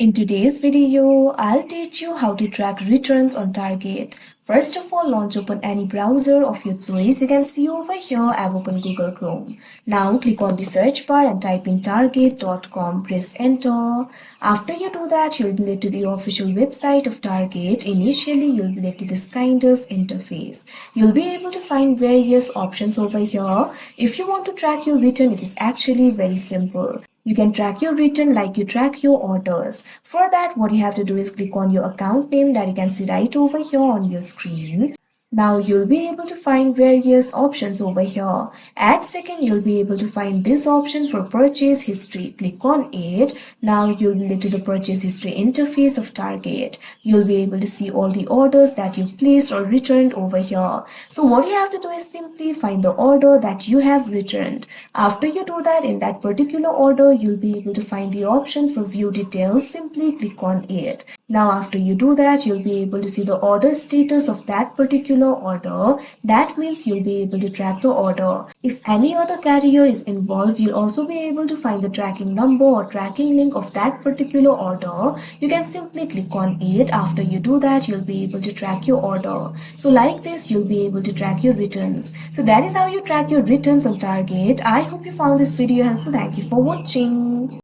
In today's video, I'll teach you how to track returns on Target. First of all, launch open any browser of your choice. You can see over here I've opened Google Chrome. Now click on the search bar and type in target.com. Press enter. After you do that, you'll be led to the official website of Target. Initially, you'll be led to this kind of interface. You'll be able to find various options over here. If you want to track your return, it is actually very simple. You can track your return like you track your orders. For that, what you have to do is click on your account name that you can see right over here on your screen. Now you'll be able to find various options over here. At second, you'll be able to find this option for purchase history. Click on it. Now you'll be led to the purchase history interface of Target. You'll be able to see all the orders that you've placed or returned over here. So what you have to do is simply find the order that you have returned. After you do that, in that particular order, you'll be able to find the option for view details. Simply click on it. Now after you do that, you'll be able to see the order status of that particular order. That means you'll be able to track the order. If any other carrier is involved, you'll also be able to find the tracking number or tracking link of that particular order. You can simply click on it. After you do that, you'll be able to track your order. So like this, you'll be able to track your returns. So that is how you track your returns on Target. I hope you found this video helpful. Thank you for watching.